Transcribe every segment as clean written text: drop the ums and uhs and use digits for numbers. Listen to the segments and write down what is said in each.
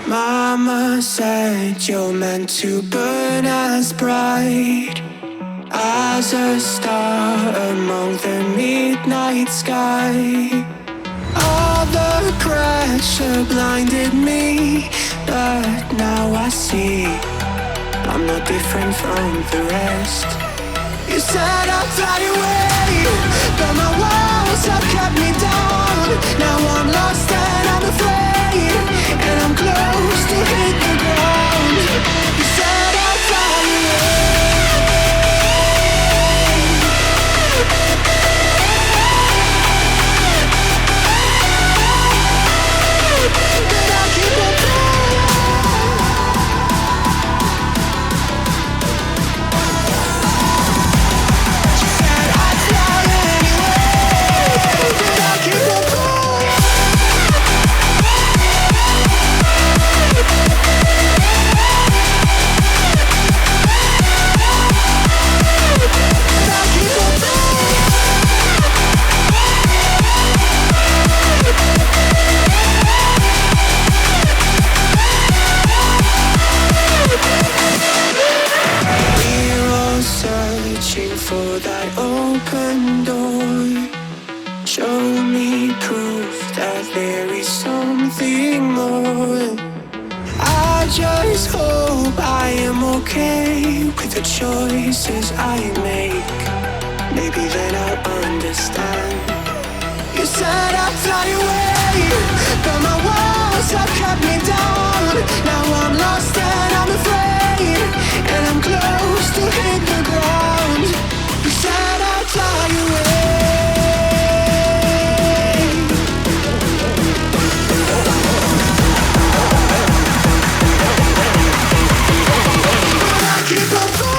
Mama said you're meant to burn as bright as a star among the midnight sky. All the pressure blinded me, but now I see I'm no different from the rest. You said I'd fly away, but my walls have kept me down. Now I'm lost and I'm afraid, and I'm close to hit the ground. You said I'd fly away, but I keep on falling. She said I'd fly anyway, but I keep on falling. We're all searching for that open door. Show me proof that there is something more. I just hope I am okay with the choices I make. Maybe then I'll understand. You said I'd fly away, but my walls have kept me down. Now I'm lost and I'm afraid, and I'm close to hit the ground. You said I'd fly away, but I keep on falling.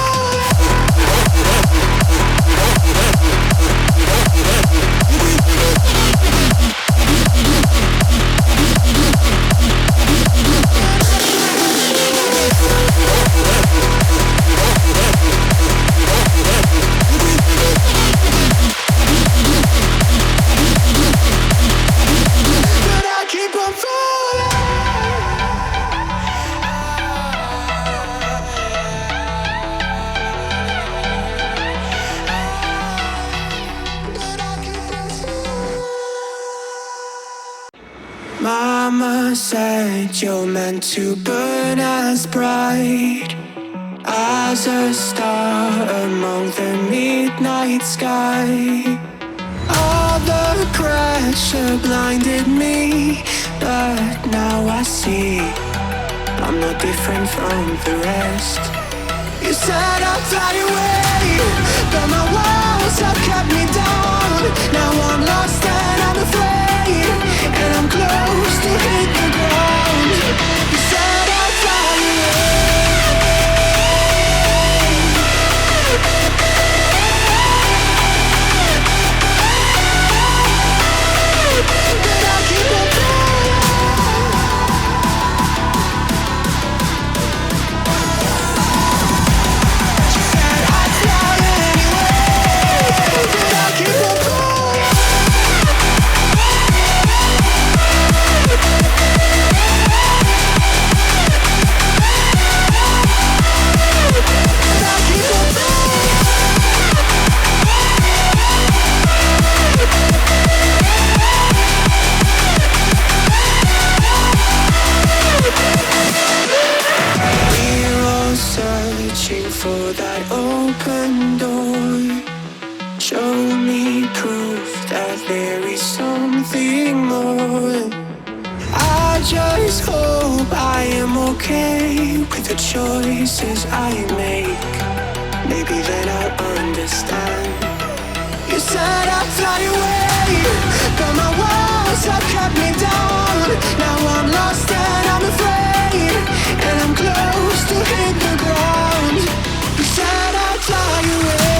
But I keep on falling. But I keep on falling. Mama said you're meant to burn as bright as a star among the midnight sky. All the pressure blinded me, but now I see I'm no different from the rest. You said I'd fly away, but my walls have kept me down. Now I'm lost and I'm afraid, and I'm close to hit the ground. You said I'd fly away, but I keep on falling. She said I'd fly anyway, but I keep on falling. But I keep on falling. We're all searching for that open door. Show me proof that there is something more. I just hope I am okay with the choices I make. Maybe then I'll understand. You said I'd fly away, but my walls have kept me down. Now I'm lost and I'm afraid, and I'm close to hit the ground. You said I'd fly away,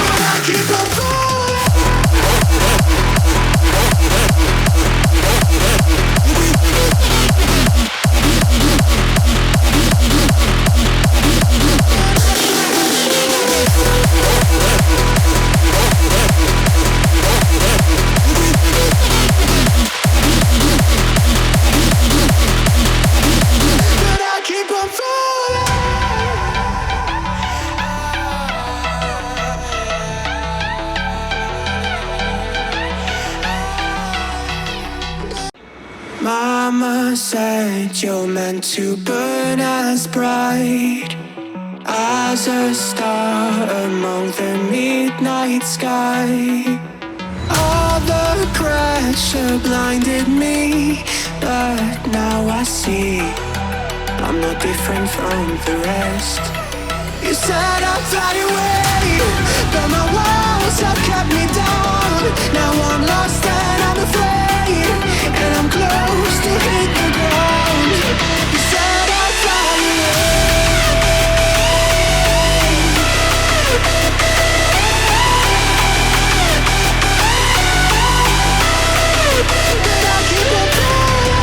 but I keep on falling. Diorama said you're meant to burn as bright as a star among the midnight sky. All the pressure blinded me, but now I see I'm no different from the rest. You said I'd fly away, but my walls have kept me down. Now I'm lost and I'm afraid, and I'm close to hit the ground. You said I'd fly away, but I'll keep on flying.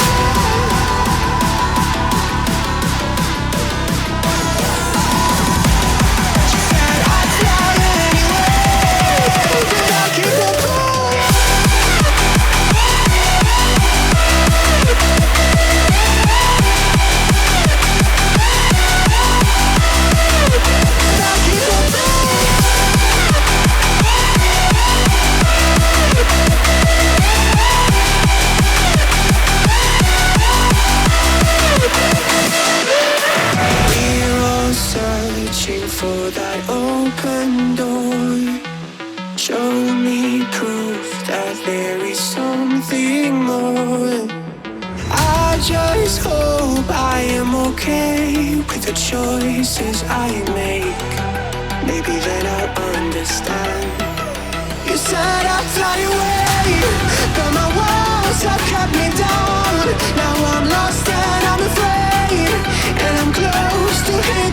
She said I'd fly anyway, but I'll keep on flying. But I'll keep on flying. We're all searching for that open door. Show me proof that there is something more. I just hope I am okay with the choices I make. Maybe then I'll understand. You said I'd fly away, but my walls have kept me down. Now I'm lost and I'm afraid, and I'm close to him.